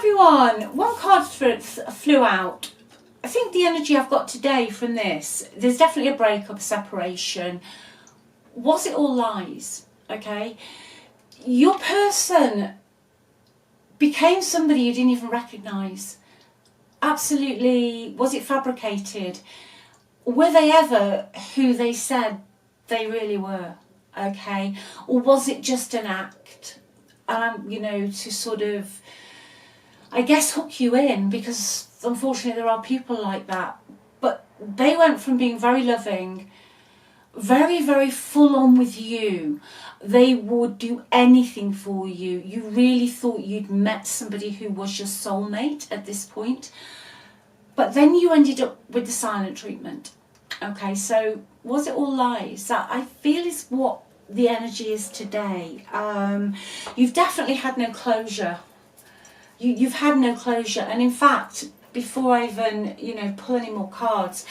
everyone. One card flew out. I think the energy I've got today from this, there's definitely a breakup, a separation. Was it all lies? Okay. Your person became somebody you didn't even recognise. Absolutely. Was it fabricated? Were they ever who they said they really were? Okay. Or was it just an act? You know, to sort of, I guess, hook you in, because unfortunately there are people like that. But they went from being very loving, very, very full on with you. They would do anything for you. You really thought you'd met somebody who was your soulmate at this point. But then you ended up with the silent treatment. Okay, so was it all lies? That, I feel, is what the energy is today. You've definitely had no closure. You've had no closure. And in fact, before I even, you know, pull any more cards,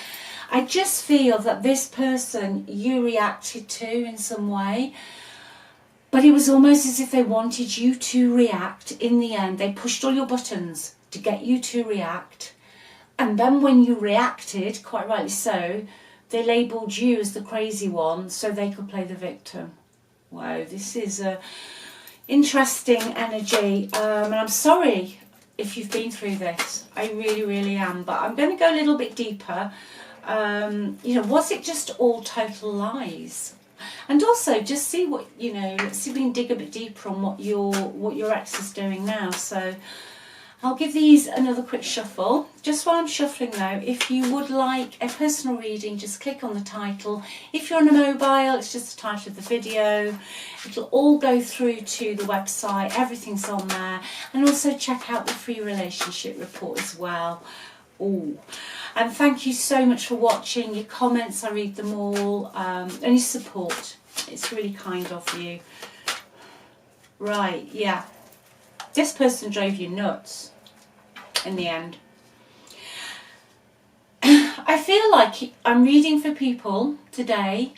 I just feel that this person you reacted to in some way, but it was almost as if they wanted you to react. In the end, they pushed all your buttons to get you to react. And then when you reacted, quite rightly so, they labelled you as the crazy one so they could play the victim. Wow, this is a interesting energy. And I'm sorry if you've been through this. I really, really am. But I'm going to go a little bit deeper. You know, was it just all total lies? And also just see what, you know, let's see if we can dig a bit deeper on what your ex is doing now. So I'll give these another quick shuffle. Just while I'm shuffling though, if you would like a personal reading, just click on the title. If you're on a mobile, it's just the title of the video. It'll all go through to the website, everything's on there. And also check out the free relationship report as well. Oh, and thank you so much for watching. Your comments, I read them all, and your support. It's really kind of you. Right, yeah. This person drove you nuts in the end. I feel like I'm reading for people today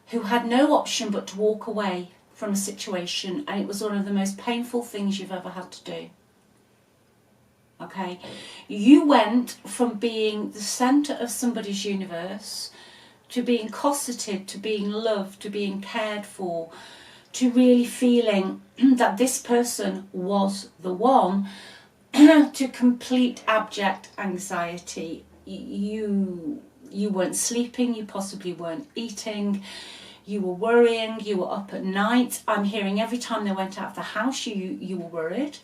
who had no option but to walk away from a situation, and it was one of the most painful things you've ever had to do. Okay, you went from being the centre of somebody's universe to being cosseted, to being loved, to being cared for, to really feeling that this person was the one, to complete abject anxiety. You weren't sleeping, you possibly weren't eating, you were worrying, you were up at night. I'm hearing every time they went out of the house you were worried.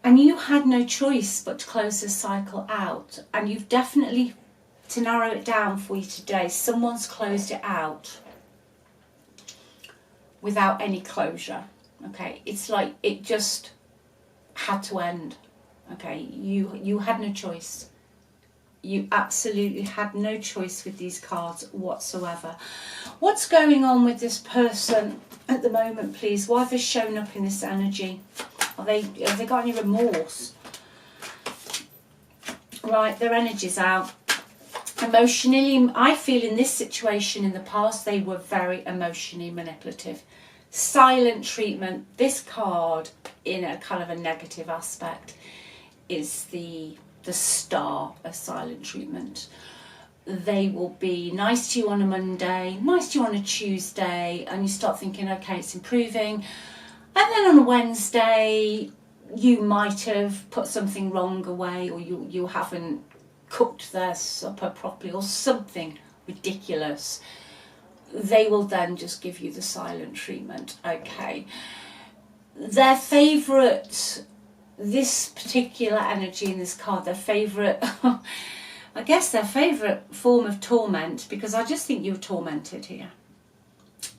And you had no choice but to close this cycle out. And you've definitely, to narrow it down for you today, someone's closed it out without any closure. Okay, it's like it just had to end. Okay, you had no choice. You absolutely had no choice with these cards whatsoever. What's going on with this person at the moment, please? Why have they shown up in this energy? Have they got any remorse? Right, their energy's out. Emotionally, I feel in this situation in the past, they were very emotionally manipulative. Silent treatment. This card, in a kind of a negative aspect, is the star of silent treatment. They will be nice to you on a Monday, nice to you on a Tuesday, and you start thinking, okay, it's improving. And then on a Wednesday, you might have put something wrong away, or you haven't cooked their supper properly, or something ridiculous. They will then just give you the silent treatment. Okay. Their favourite, this particular energy in this card, their favourite, I guess their favourite form of torment, because I just think you're tormented here,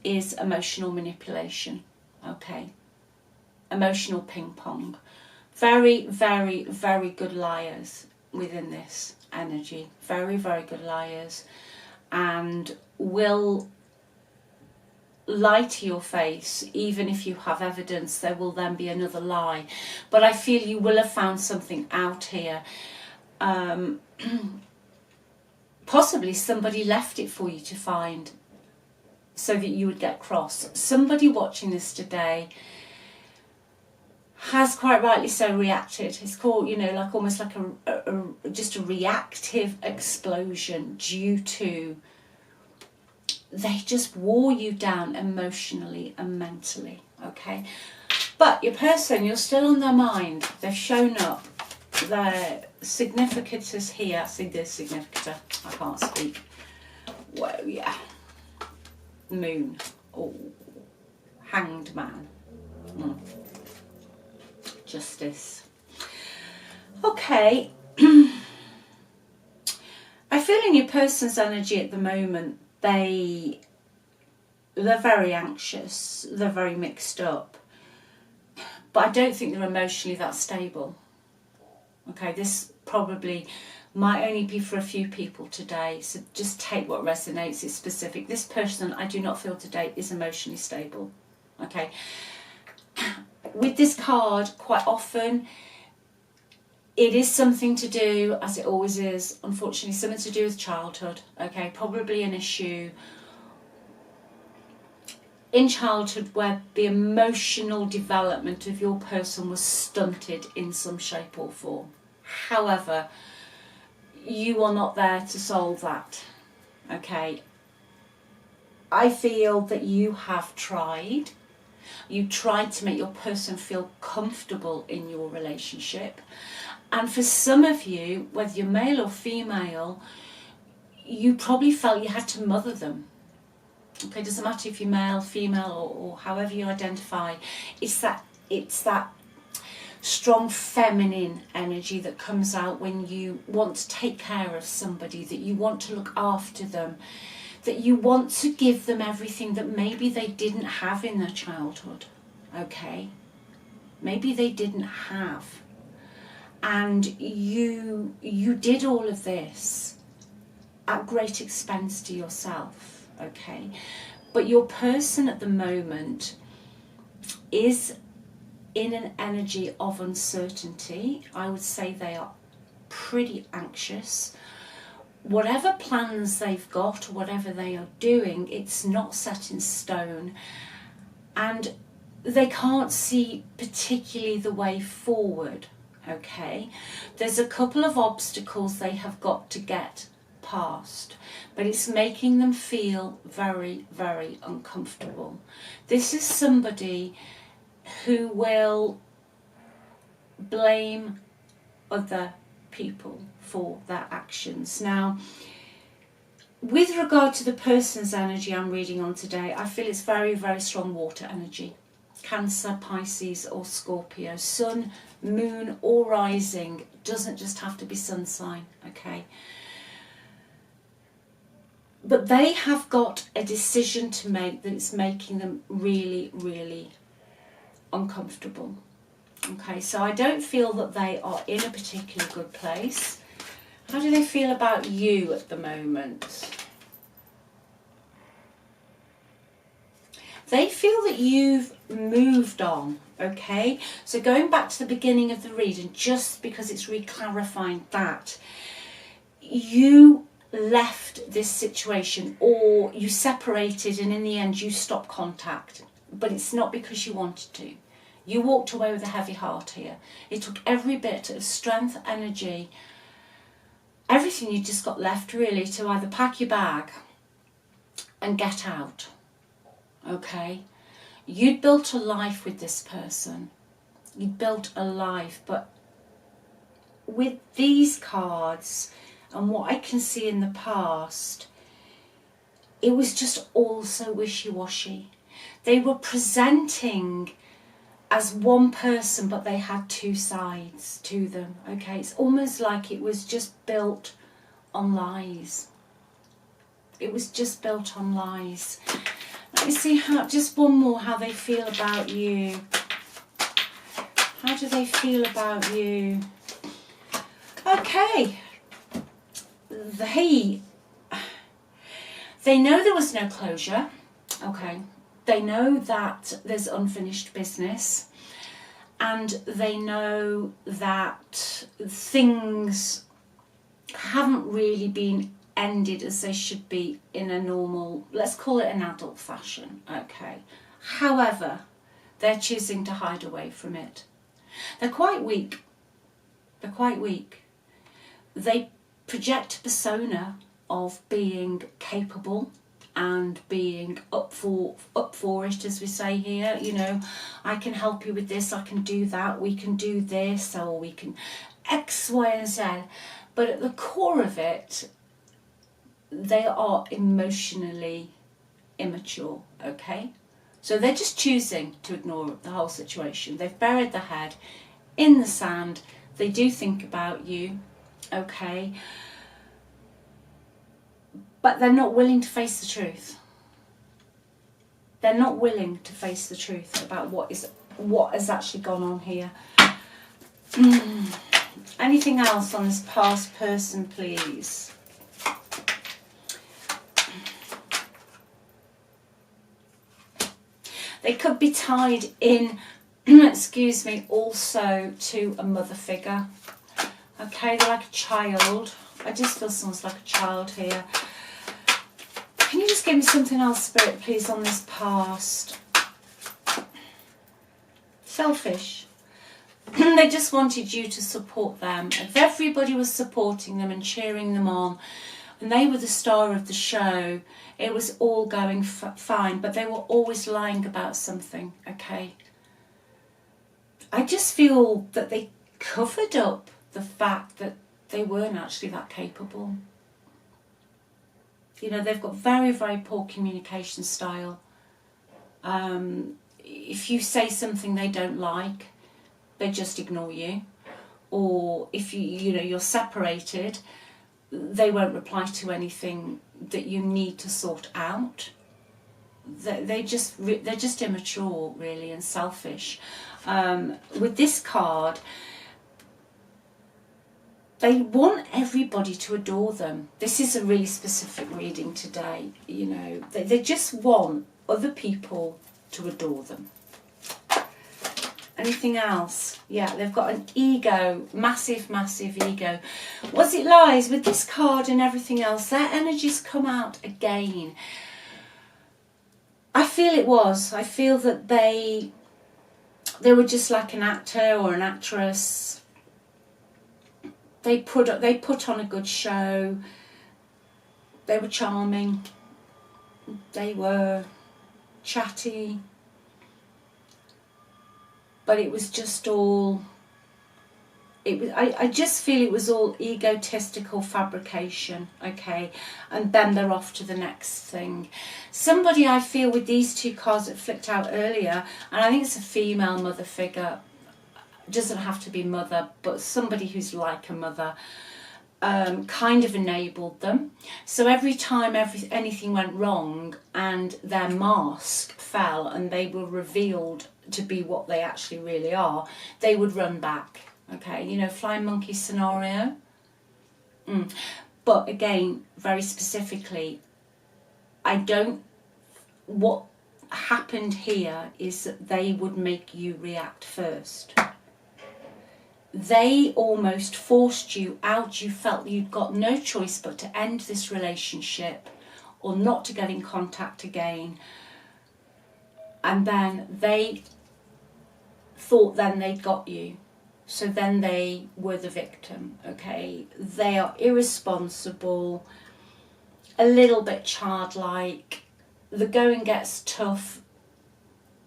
is emotional manipulation. Okay. Emotional ping pong. Very, very, very good liars within this energy. Very, very good liars. And will lie to your face. Even if you have evidence, there will then be another lie. But I feel you will have found something out here. Possibly somebody left it for you to find so that you would get cross. Somebody watching this today has quite rightly so reacted. It's called, you know, like almost like just a reactive explosion due to they just wore you down emotionally and mentally, okay? But your person, you're still on their mind. They've shown up. Their significance is here. See the significator. I can't speak. Well, yeah. Moon. Oh. Hanged man. Justice. Okay. I feel in your person's energy at the moment, they're very anxious, they're very mixed up, but I don't think they're emotionally that stable. Okay, this probably might only be for a few people today, so just take what resonates. It's specific. This person, I do not feel today, is emotionally stable. Okay, with this card, quite often it is something to do, as it always is, unfortunately, something to do with childhood. Okay, probably an issue in childhood where the emotional development of your person was stunted in some shape or form. However, you are not there to solve that. Okay, I feel that you have tried. You tried to make your person feel comfortable in your relationship. And for some of you, whether you're male or female, you probably felt you had to mother them. Okay, doesn't matter if you're male, female, or however you identify. It's that strong feminine energy that comes out when you want to take care of somebody, that you want to look after them, that you want to give them everything that maybe they didn't have in their childhood. Okay, maybe they didn't have. And you did all of this at great expense to yourself, okay? But your person at the moment is in an energy of uncertainty. I would say they are pretty anxious. Whatever plans they've got or whatever they are doing, it's not set in stone. And they can't see particularly the way forward. Okay, there's a couple of obstacles they have got to get past, but it's making them feel very, very uncomfortable. This is somebody who will blame other people for their actions. Now, with regard to the person's energy I'm reading on today, I feel it's very, very strong water energy. Cancer, Pisces or Scorpio, sun, moon or rising, doesn't just have to be sun sign, okay? But they have got a decision to make that is making them really, really uncomfortable. Okay, so I don't feel that they are in a particularly good place. How do they feel about you at the moment? They feel that you've moved on, okay? So going back to the beginning of the reading, just because it's re-clarifying that, you left this situation or you separated and in the end you stopped contact, but it's not because you wanted to. You walked away with a heavy heart here. It took every bit of strength, energy, everything you just got left really to either pack your bag and get out. Okay, you'd built a life with this person. You'd built a life, but with these cards and what I can see in the past, it was just all so wishy-washy. They were presenting as one person, but they had two sides to them. Okay, it's almost like it was just built on lies. It was just built on lies. Let me see just one more, how they feel about you. How do they feel about you? Okay. They know there was no closure. Okay. They know that there's unfinished business. And they know that things haven't really been ended as they should be in a normal, let's call it an adult fashion, okay? However, they're choosing to hide away from it. They're quite weak. They're quite weak. They project a persona of being capable and being up for it, as we say here. You know, I can help you with this, I can do that, we can do this, or we can X, Y, and Z. But at the core of it, they are emotionally immature, okay? So they're just choosing to ignore the whole situation. They've buried their head in the sand. They do think about you, okay? But they're not willing to face the truth. They're not willing to face the truth about what has actually gone on here. Anything else on this past person, please? They could be tied in, excuse me, also to a mother figure. Okay, they're like a child. I just feel someone's like a child here. Can you just give me something else, Spirit, please, on this past? Selfish. They just wanted you to support them. If everybody was supporting them and cheering them on, and they were the star of the show, it was all going fine, but they were always lying about something, okay? I just feel that they covered up the fact that they weren't actually that capable. You know, they've got very, very poor communication style. If you say something they don't like, they just ignore you. Or if you're separated, they won't reply to anything that you need to sort out. They're just immature, really, and selfish. With this card, they want everybody to adore them. This is a really specific reading today. You know, they just want other people to adore them. Anything else? Yeah, they've got an ego, massive, massive ego. Was it lies? With this card and everything else, their energies come out again. I feel it was. I feel that they were just like an actor or an actress. They put on a good show. They were charming. They were chatty. But it was just all, I just feel it was all egotistical fabrication, okay? And then they're off to the next thing. Somebody, I feel, with these two cards that flicked out earlier, and I think it's a female mother figure, doesn't have to be mother, but somebody who's like a mother, kind of enabled them. So every time anything went wrong and their mask fell and they were revealed to be what they actually really are, they would run back. Okay, you know, flying monkey scenario. But again, very specifically, what happened here is that they would make you react first. They almost forced you out. You felt you'd got no choice but to end this relationship or not to get in contact again. And then they thought then they'd got you. So then they were the victim, okay? They are irresponsible, a little bit childlike. The going gets tough,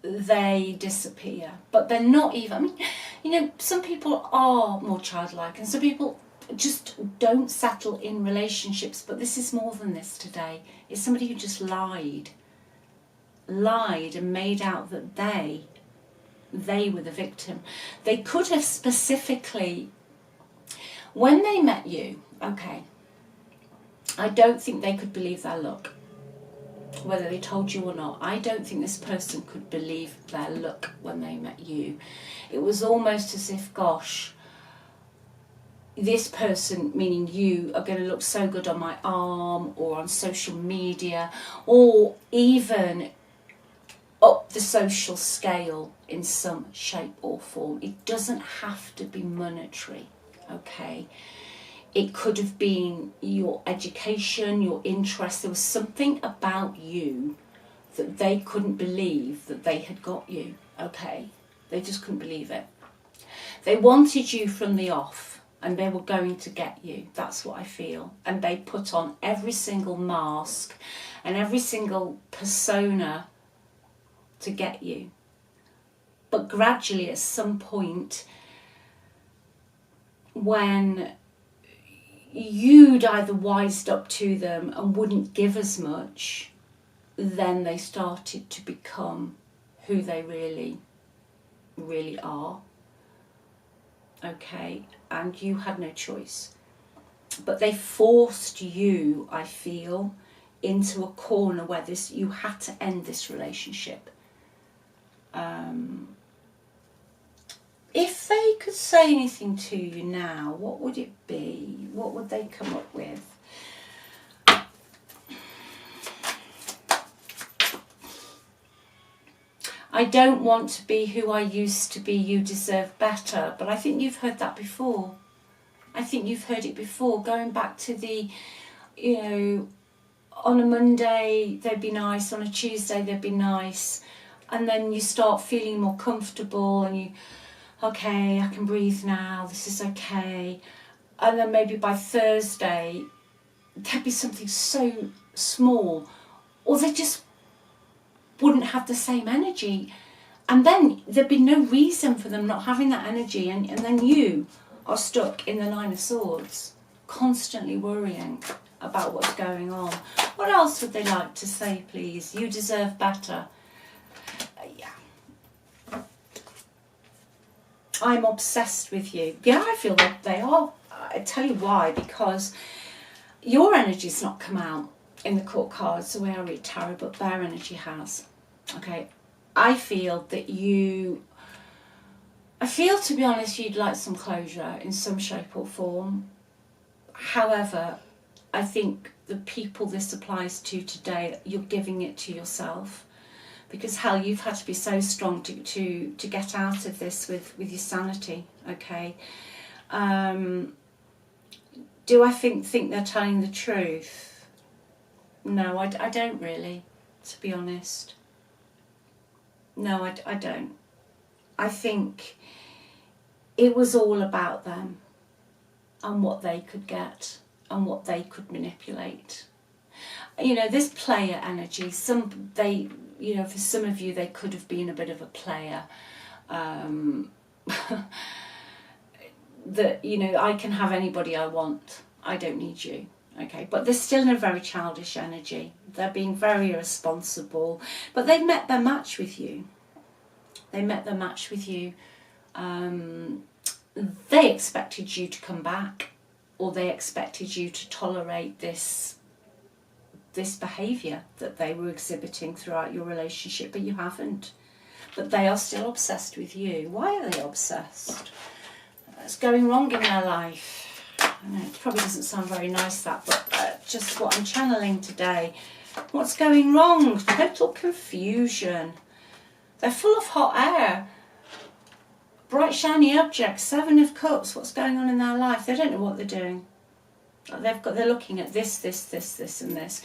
they disappear. But they're not even, I mean, you know, some people are more childlike and some people just don't settle in relationships. But this is more than this today. It's somebody who just lied and made out that they were the victim. They could have specifically, when they met you, okay, I don't think they could believe their luck. Whether they told you or not, I don't think this person could believe their luck when they met you. It was almost as if, gosh, this person, meaning you, are going to look so good on my arm or on social media or even up the social scale in some shape or form. It doesn't have to be monetary, okay? It could have been your education, your interest. There was something about you that they couldn't believe that they had got you, okay? They just couldn't believe it. They wanted you from the off, and they were going to get you. That's what I feel. And they put on every single mask and every single persona to get you. But gradually, at some point, when you'd either wised up to them and wouldn't give as much, then they started to become who they really are. Okay, and you had no choice. But they forced you, I feel, into a corner where you had to end this relationship. If they could say anything to you now, what would it be? What would they come up with? I don't want to be who I used to be, you deserve better. But I think you've heard that before. I think you've heard it before, going back to the, on a Monday they'd be nice, on a Tuesday they'd be nice, and then you start feeling more comfortable and okay, I can breathe now, this is okay. And then maybe by Thursday, there'd be something so small, or they just wouldn't have the same energy. And then there'd be no reason for them not having that energy. And then you are stuck in the Nine of Swords, constantly worrying about what's going on. What else would they like to say, please? You deserve better. Yeah. I'm obsessed with you. Yeah, I feel that they are. I tell you why, because your energy's not come out in the court cards the way I read tarot, but their energy has. Okay, I feel, to be honest, you'd like some closure in some shape or form. However, I think the people this applies to today, you're giving it to yourself. Because hell, you've had to be so strong to get out of this with your sanity, okay? Do I think they're telling the truth? No, I don't really, to be honest. No, I don't. I think it was all about them and what they could get and what they could manipulate. This player energy, for some of you, they could have been a bit of a player. That, I can have anybody I want. I don't need you. Okay, but they're still in a very childish energy. They're being very irresponsible, but they've met their match with you. They met their match with you. They expected you to come back, or they expected you to tolerate this behaviour that they were exhibiting throughout your relationship, but you haven't. But they are still obsessed with you. Why are they obsessed? What's going wrong in their life? I know it probably doesn't sound very nice, that, but just what I'm channeling today. What's going wrong? Total confusion. They're full of hot air. Bright shiny objects. 7 of Cups. What's going on in their life? They don't know what they're doing. They're looking at this, and this.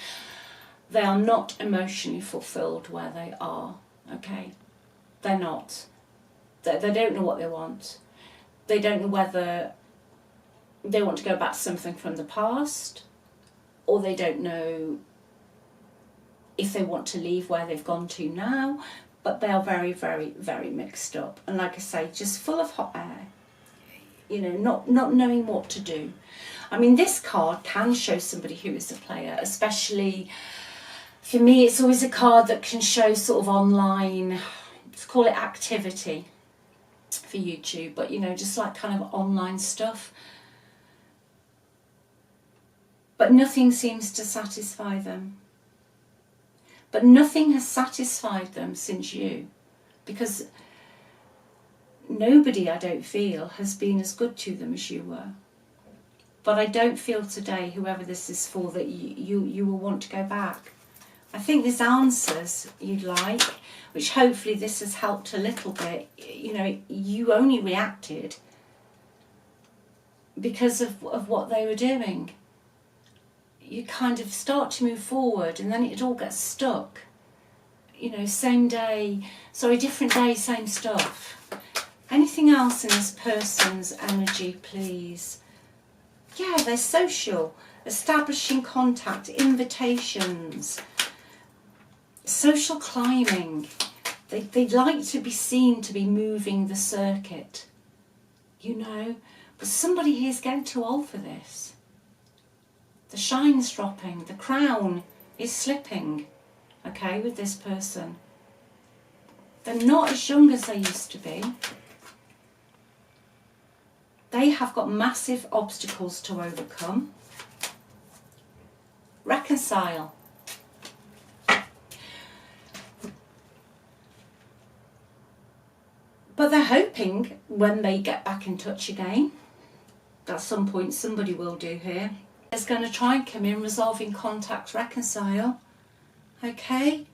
They are not emotionally fulfilled where they are. Okay, they're not. They don't know what they want. They don't know whether they want to go back to something from the past, or they don't know if they want to leave where they've gone to now. But they are very, very, very mixed up. And like I say, just full of hot air. Not knowing what to do. I mean, this card can show somebody who is a player, especially for me. It's always a card that can show sort of online, let's call it activity for YouTube, but just like kind of online stuff. But nothing seems to satisfy them. But nothing has satisfied them since you, because nobody, I don't feel, has been as good to them as you were. But I don't feel today, whoever this is for, that you will want to go back. I think there's answers you'd like, which hopefully this has helped a little bit. You only reacted because of what they were doing. You kind of start to move forward and then it all gets stuck. Different day, same stuff. Anything else in this person's energy, please? Yeah, they're social, establishing contact, invitations, social climbing. They'd like to be seen to be moving the circuit, you know, but somebody here is getting too old for this. The shine's dropping, the crown is slipping, okay, with this person. They're not as young as they used to be. They have got massive obstacles to overcome. Reconcile. But they're hoping when they get back in touch again, at some point somebody will do here, is going to try and come in, resolving contact, reconcile. Okay?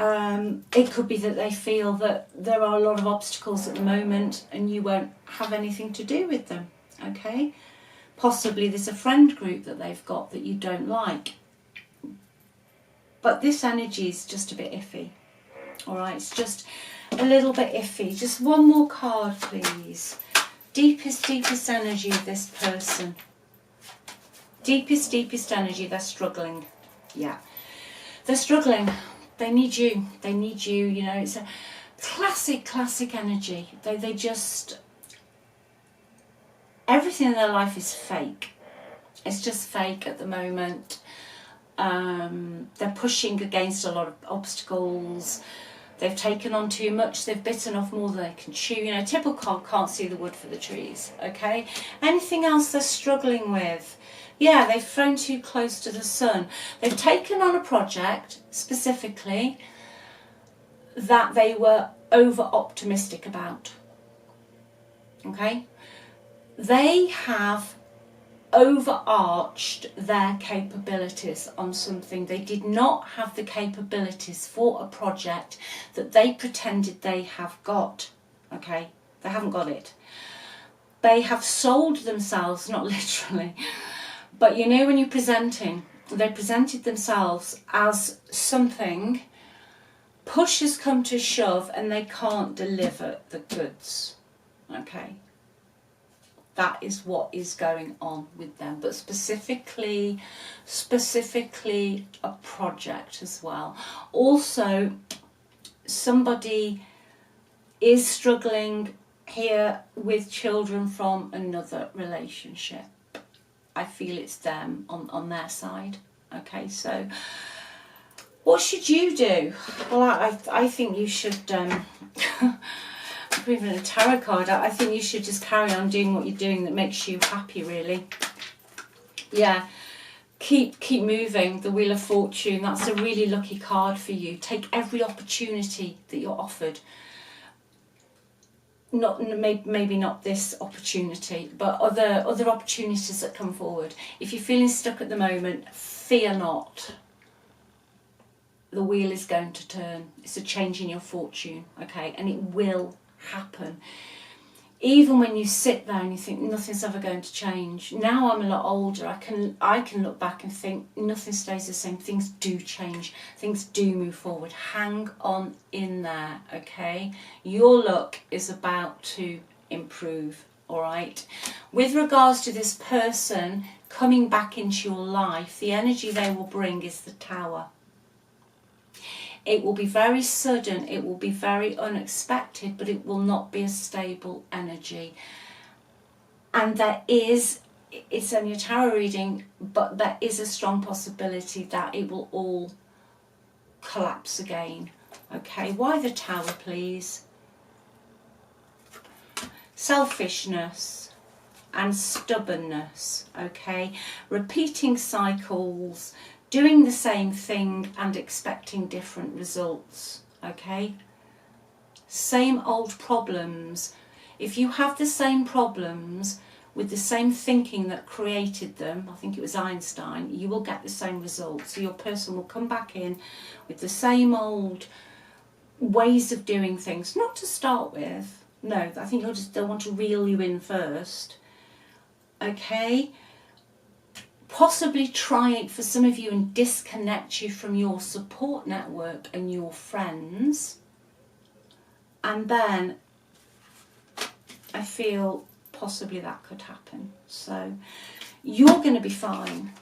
It could be that they feel that there are a lot of obstacles at the moment and you won't have anything to do with them. Okay? Possibly there's a friend group that they've got that you don't like. But this energy is just a bit iffy. Alright, it's just a little bit iffy. Just one more card, please. Deepest energy of this person. Deepest energy. They're struggling. Yeah. They're struggling. They need you. They need you. You know, it's a classic energy. They just... Everything in their life is fake. It's just fake at the moment. They're pushing against a lot of obstacles. They've taken on too much. They've bitten off more than they can chew. You know, typical can't see the wood for the trees. Okay? Anything else they're struggling with? Yeah, they've flown too close to the sun. They've taken on a project, specifically, that they were over-optimistic about. Okay? They have overarched their capabilities on something. They did not have the capabilities for a project that they pretended they have got. Okay? They haven't got it. They have sold themselves, not literally, but you know when you're presenting, they presented themselves as something, push has come to shove and they can't deliver the goods. Okay? That is what is going on with them, but specifically a project as well. Also, somebody is struggling here with children from another relationship. I feel it's them on their side. Okay, so what should you do? Well, I think you should... even a tarot card, I think you should just carry on doing what you're doing that makes you happy, really. Yeah, keep moving. The Wheel of Fortune, that's a really lucky card for you. Take every opportunity that you're offered. Maybe not this opportunity, but other opportunities that come forward. If you're feeling stuck at the moment, fear not. The wheel is going to turn. It's a change in your fortune, okay? And it will happen. Even when you sit there and you think nothing's ever going to change. Now I'm a lot older, I can look back and think nothing stays the same. Things do change. Things do move forward. Hang on in there, okay? Your luck is about to improve, all right? With regards to this person coming back into your life, the energy they will bring is the Tower. It will be very sudden, it will be very unexpected, but it will not be a stable energy. And it's only a tarot reading, but there is a strong possibility that it will all collapse again. Okay, why the Tower, please? Selfishness and stubbornness, okay? Repeating cycles, doing the same thing and expecting different results, okay? Same old problems. If you have the same problems with the same thinking that created them, I think it was Einstein, you will get the same results. So your person will come back in with the same old ways of doing things, not to start with. No, I think they'll want to reel you in first, okay? Possibly try it for some of you and disconnect you from your support network and your friends, and then I feel possibly that could happen. So you're going to be fine.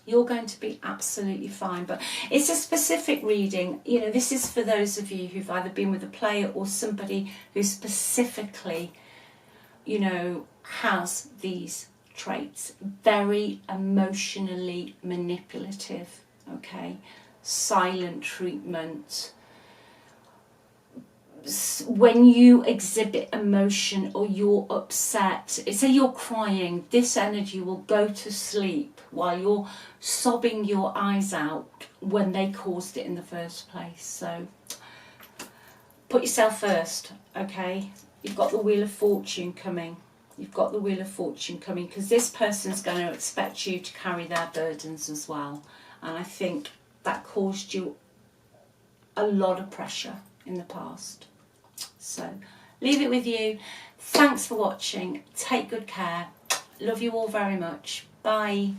You're going to be absolutely fine. But it's a specific reading. You know, this is for those of you who've either been with a player or somebody who specifically, you know, has these traits. Very emotionally manipulative, okay? Silent treatment. When you exhibit emotion or you're upset, say you're crying, this energy will go to sleep while you're sobbing your eyes out when they caused it in the first place. So put yourself first, okay? You've got the Wheel of Fortune coming. You've got the Wheel of Fortune coming, because this person's going to expect you to carry their burdens as well. And I think that caused you a lot of pressure in the past. So leave it with you. Thanks for watching. Take good care. Love you all very much. Bye.